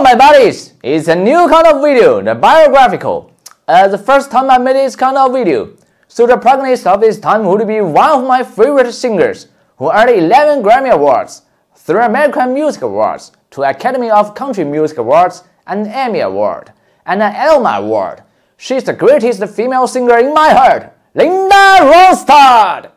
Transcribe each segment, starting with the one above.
my buddies, it's a new kind of video, the biographical. The first time I made this kind of video, so the protagonist of this time would be one of my favorite singers, who earned 11 Grammy Awards, 3 American Music Awards, 2 Academy of Country Music Awards, an Emmy Award, and an Elma Award. She's the greatest female singer in my heart,琳达朗丝黛.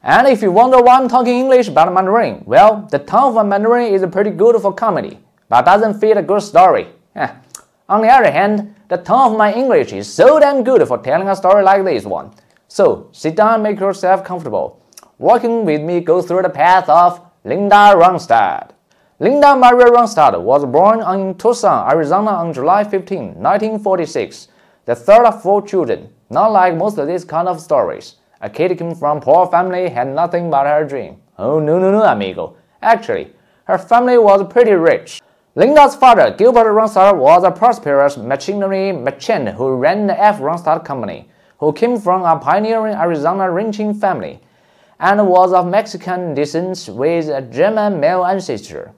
And if you wonder why I'm talking English about Mandarin, well, the tone of Mandarin is pretty good for comedy, but doesn't fit a good story. On the other hand, the tone of my English is so damn good for telling a story like this one. So, sit down and make yourself comfortable. Walking with me, go through the path of琳达朗丝黛. Linda Maria Ronstadt was born in Tucson, Arizona on July 15, 1946, the third of 4 children. Not like most of these kind of stories. A kid came from poor family had nothing but her dream. Oh no, amigo. Actually, her family was pretty rich. Linda's father, Gilbert Ronstadt, was a prosperous machinery merchant who ran the F. Ronstadt Company, who came from a pioneering Arizona ranching family, and was of Mexican descent with a German male ancestor.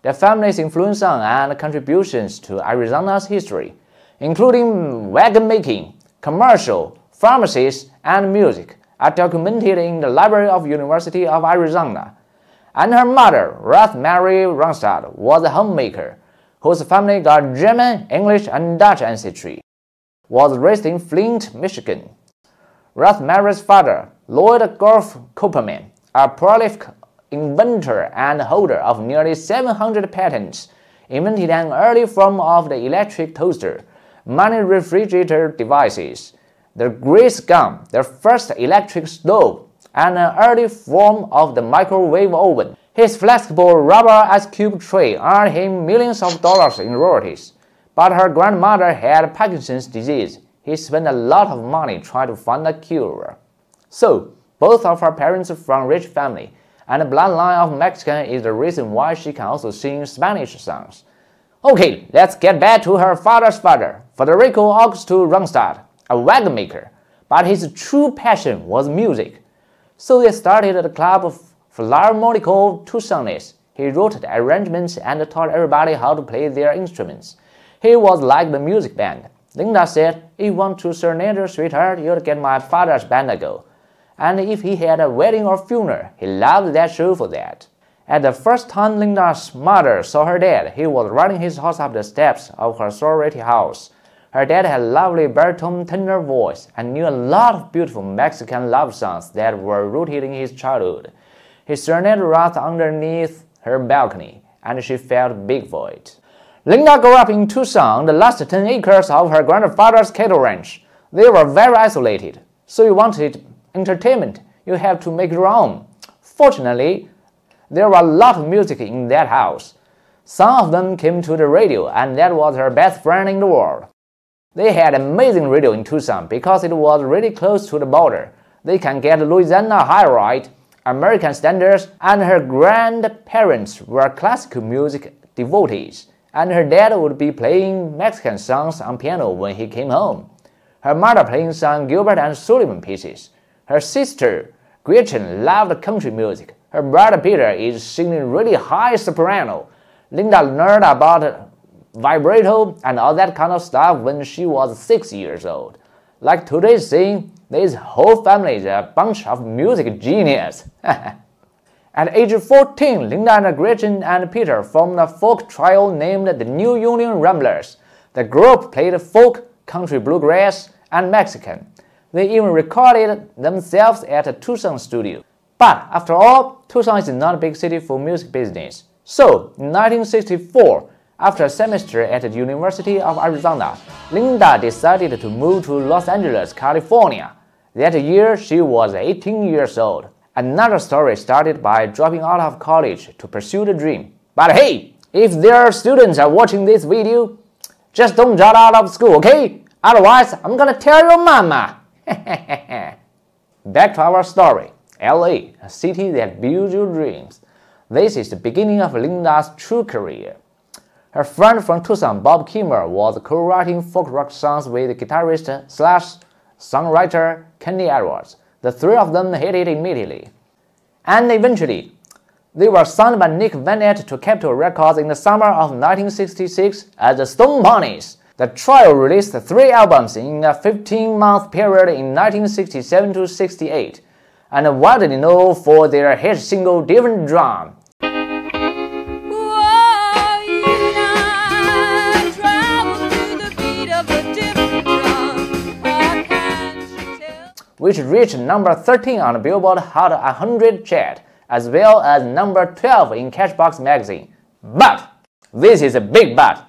The family's influence on and contributions to Arizona's history, including wagon making, commercial, pharmacies, and music, are documented in the Library of University of Arizona. And her mother, Ruth Mary Ronstadt, was a homemaker, whose family got German, English, and Dutch ancestry, was raised in Flint, Michigan. Ruth Mary's father, Lloyd Goff Copperman, a prolific inventor and holder of nearly 700 patents, invented an early form of the electric toaster, many refrigerator devices, the grease gun, the first electric stove, and an early form of the microwave oven. His flexible rubber ice cube tray earned him millions of dollars in royalties. But her grandmother had Parkinson's disease. He spent a lot of money trying to find a cure. So, both of her parents are from rich family, and the bloodline of Mexican is the reason why she can also sing Spanish songs. Okay, let's get back to her father's father, Federico Augusto Ronstadt, a wagon maker, but his true passion was music. So they started the club of Philharmonico Tucsones. He wrote the arrangements and taught everybody how to play their instruments. He was like the music band. Linda said, "If you want to serenade your sweetheart, you'll get my father's band to go." And if he had a wedding or funeral, he loved that show for that. At the first time Linda's mother saw her dad, he was riding his horse up the steps of her sorority house. Her dad had a lovely baritone tenor voice and knew a lot of beautiful Mexican love songs that were rooted in his childhood. He serenaded Ruth underneath her balcony, and she felt big for it. Linda grew up in Tucson, the last 10 acres of her grandfather's cattle ranch. They were very isolated, so you wanted entertainment, you have to make your own. Fortunately, there was a lot of music in that house. Some of them came to the radio, and that was her best friend in the world. They had amazing radio in Tucson because it was really close to the border. They can get Louisiana high right, American standards, and her grandparents were classical music devotees, and her dad would be playing Mexican songs on piano when he came home. Her mother playing some Gilbert and Sullivan pieces. Her sister, Gretchen, loved country music. Her brother Peter is singing really high soprano. Linda learned about vibrato and all that kind of stuff when she was 6 years old. Like today's saying, this whole family is a bunch of music genius. At age 14, Linda and Gretchen and Peter formed a folk trio named the New Union Ramblers. The group played folk, country bluegrass, and Mexican. They even recorded themselves at a Tucson studio. But after all, Tucson is not a big city for music business. So, in 1964, after a semester at the University of Arizona, Linda decided to move to Los Angeles, California. That year, she was 18 years old. Another story started by dropping out of college to pursue the dream. But hey, if their students are watching this video, just don't drop out of school, okay? Otherwise, I'm gonna tell your mama. Back to our story. LA, a city that builds your dreams. This is the beginning of Linda's true career. Her friend from Tucson, Bob Kimmer, was co-writing folk rock songs with guitarist/songwriter Kenny Edwards. The three of them hit it immediately. And eventually, they were signed by Nick Van Etten to Capitol Records in the summer of 1966 as the Stone Ponies. The trio released 3 albums in a 15-month period in 1967 to 68, and widely known for their hit single Different Drum. Which reached number 13 on the Billboard Hot 100 chart, as well as number 12 in Cashbox magazine. But, this is a big but.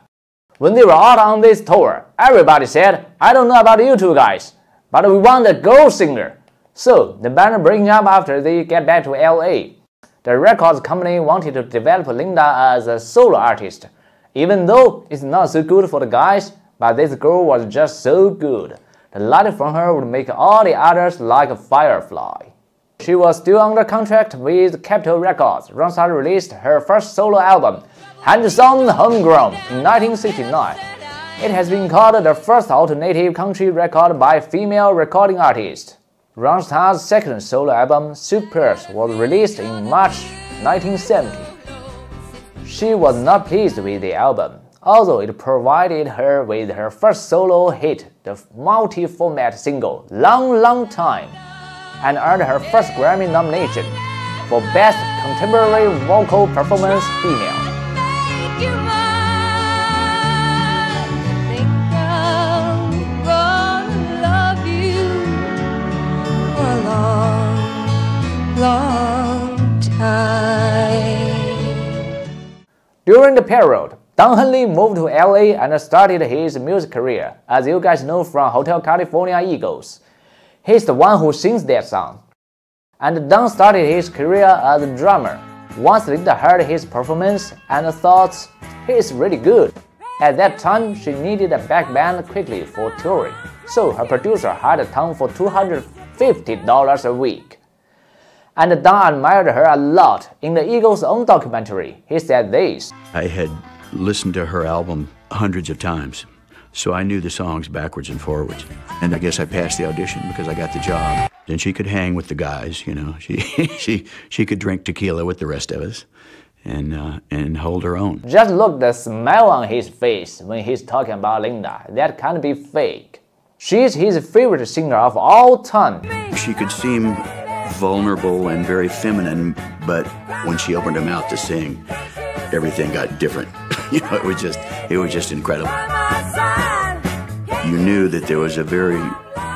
When they were out on this tour, everybody said, "I don't know about you two guys, but we want a girl singer." So, the band breaking up after they get back to LA. The records company wanted to develop Linda as a solo artist, even though it's not so good for the guys, but this girl was just so good. The light from her would make all the others like a firefly. She was still under contract with Capitol Records. Ronsard released her first solo album, Handsome Homegrown, in 1969. It has been called the first alternative country record by a female recording artist. Ronsard's second solo album, Supers, was released in March 1970. She was not pleased with the album, although it provided her with her first solo hit, the multi-format single Long Long Time, and earned her first Grammy nomination for Best Contemporary Vocal Performance Female. During the period, Don Henley moved to LA and started his music career, as you guys know from Hotel California Eagles. He's the one who sings that song. And Don started his career as a drummer. Once Linda heard his performance and thought, he's really good. At that time, she needed a back band quickly for touring, so her producer hired Tom for $250 a week. And Don admired her a lot. In the Eagles' own documentary, he said this: I had listened to her album hundreds of times, so I knew the songs backwards and forwards. And I guess I passed the audition because I got the job. And she could hang with the guys, you know. She could drink tequila with the rest of us and hold her own. Just look the smile on his face when he's talking about Linda. That can't be fake. She's his favorite singer of all time. She could seem vulnerable and very feminine, but when she opened her mouth to sing, everything got different. You know, it was just incredible. You knew that there was a very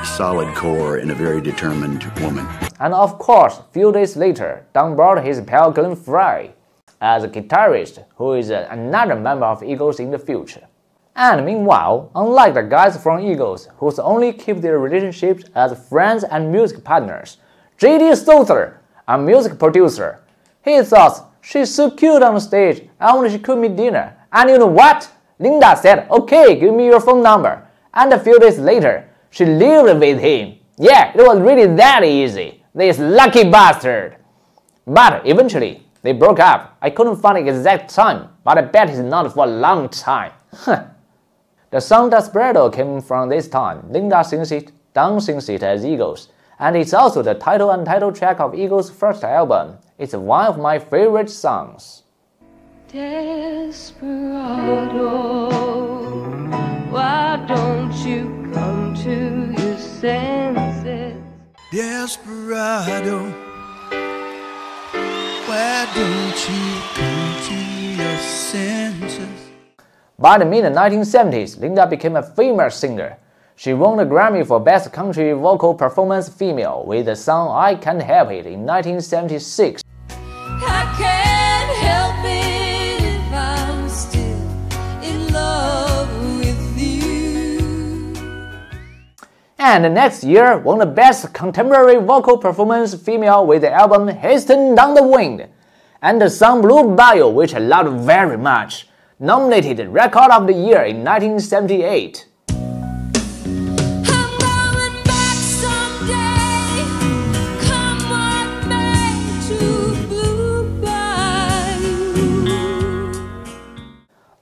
solid core and a very determined woman. And of course, a few days later, Don brought his pal Glenn Frey as a guitarist, who is another member of Eagles in the future. And meanwhile, unlike the guys from Eagles, who only keep their relationships as friends and music partners, J.D. Souther, a music producer, he thought, she's so cute on stage, I want she cook me dinner. And you know what? Linda said, okay, give me your phone number. And a few days later, she lived with him. Yeah, it was really that easy. This lucky bastard. But eventually, they broke up. I couldn't find the exact time, but I bet it's not for a long time. The song Desperado came from this time. Linda sings it, Don sings it as Eagles. And it's also the title and title track of Eagles' first album. It's one of my favorite songs. Desperado, why don't you come to your senses? Desperado, why don't you come to your senses? By the mid-1970s, Linda became a famous singer. She won the Grammy for Best Country Vocal Performance Female with the song I Can't Help It in 1976. I can't help it if I'm still in love with you. And the next year, won the Best Contemporary Vocal Performance Female with the album Hasten Down the Wind, and the song Blue Bayou, which I loved very much, nominated Record of the Year in 1978.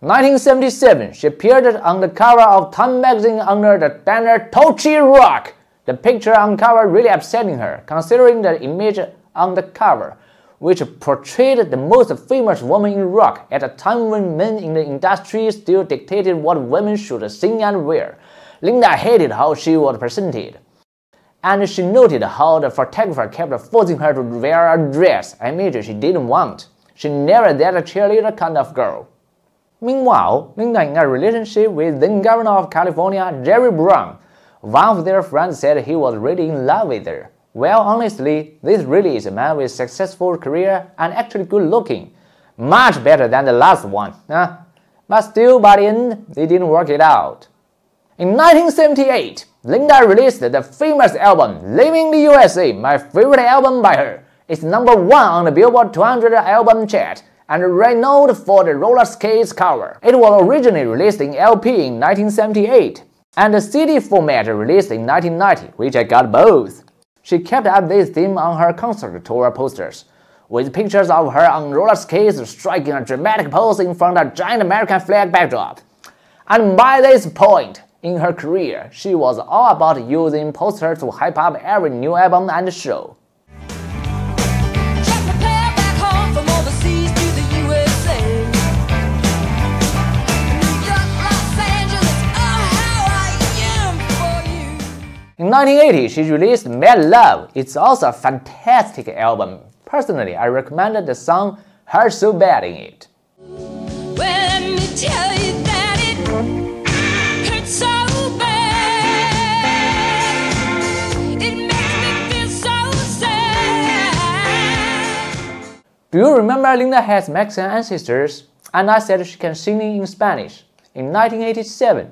1977, she appeared on the cover of Time magazine under the banner Touchy Rock. The picture on cover really upsetting her, considering the image on the cover, which portrayed the most famous woman in rock at a time when men in the industry still dictated what women should sing and wear. Linda hated how she was presented, and she noted how the photographer kept forcing her to wear a dress, an image she didn't want. She never that cheerleader kind of girl. Meanwhile, Linda in a relationship with then-governor of California, Jerry Brown. One of their friends said he was really in love with her. Well, honestly, this really is a man with a successful career and actually good looking. Much better than the last one. But still, by the end, they didn't work it out. In 1978, Linda released the famous album Living in the USA, my favorite album by her. It's number 1 on the Billboard 200 album chart and renowned for the roller skates cover. It was originally released in LP in 1978 and the CD format released in 1990, which I got both. She kept up this theme on her concert tour posters, with pictures of her on roller skates striking a dramatic pose in front of a giant American flag backdrop. And by this point in her career, she was all about using posters to hype up every new album and show. In 1980, she released Mad Love. It's also a fantastic album. Personally, I recommended the song Hurt So Bad in it. Well, let me tell you that it hurts so bad. It makes me feel so sad. Do you remember Linda has Mexican ancestors? And I said she can sing in Spanish. In 1987,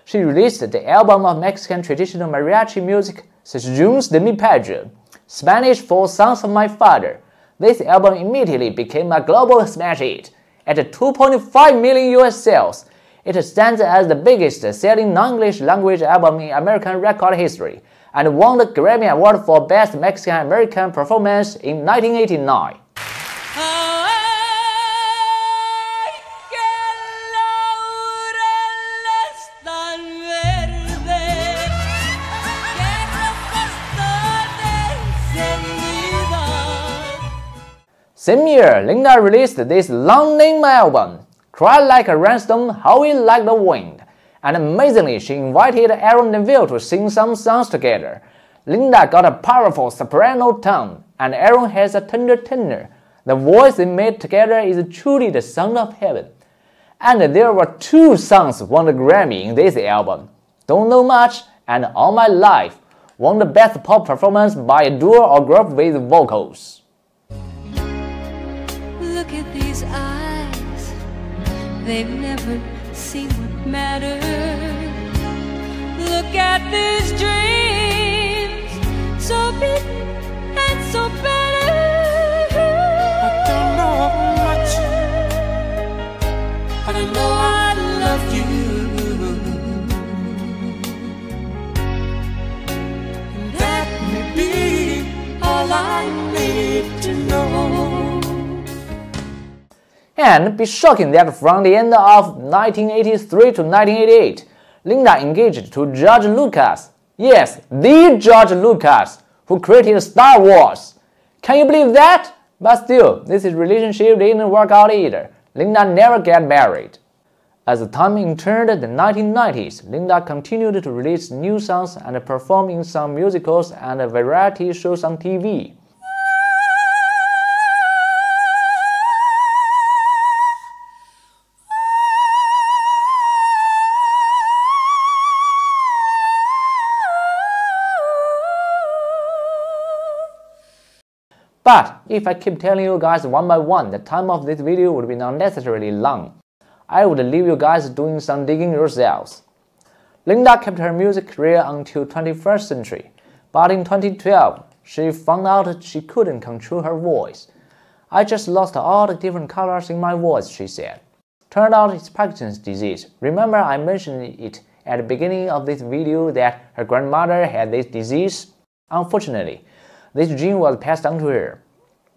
she released the album of Mexican traditional mariachi music, Sessions de mi Padre, Spanish for Sons of My Father. This album immediately became a global smash hit. At 2.5 million US sales, it stands as the biggest selling non-English language album in American record history, and won the Grammy Award for Best Mexican American Performance in 1989. Same year, Linda released this long-name album, Cry Like a Rainstorm, Howl Like the Wind, and amazingly, she invited Aaron Neville to sing some songs together. Linda got a powerful soprano tone, and Aaron has a tender tenor. The voice they made together is truly the sound of heaven. And there were 2 songs won the Grammy in this album, Don't Know Much and All My Life, won the Best Pop Performance by a duo or group with vocals. Look at these eyes, they've never seen what matters. Look at these dreams, so big and so better. I don't know much, but I know I love you. And that may be all I need to know. And be shocking that from the end of 1983 to 1988, Linda engaged to George Lucas. Yes, the George Lucas, who created Star Wars. Can you believe that? But still, this relationship didn't work out either. Linda never got married. As the time entered the 1990s, Linda continued to release new songs and perform in some musicals and variety shows on TV. But if I keep telling you guys one by one, the time of this video would be unnecessarily long. I would leave you guys doing some digging yourselves. Linda kept her music career until 21st century, but in 2012, she found out she couldn't control her voice. I just lost all the different colors in my voice, she said. Turned out it's Parkinson's disease. Remember I mentioned it at the beginning of this video that her grandmother had this disease? Unfortunately, this gene was passed on to her.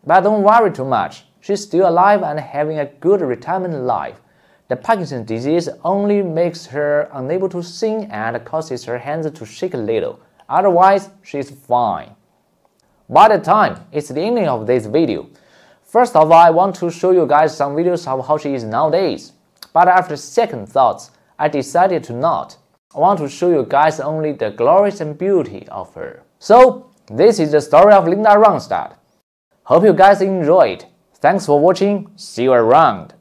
But don't worry too much, she's still alive and having a good retirement life. the Parkinson's disease only makes her unable to sing and causes her hands to shake a little. Otherwise, she's fine. By the time it's the ending of this video, first of all, I want to show you guys some videos of how she is nowadays. But after second thoughts, I decided to not. I want to show you guys only the glories and beauty of her. So, this is the story of Linda Ronstadt. Hope you guys enjoyed. Thanks for watching. See you around.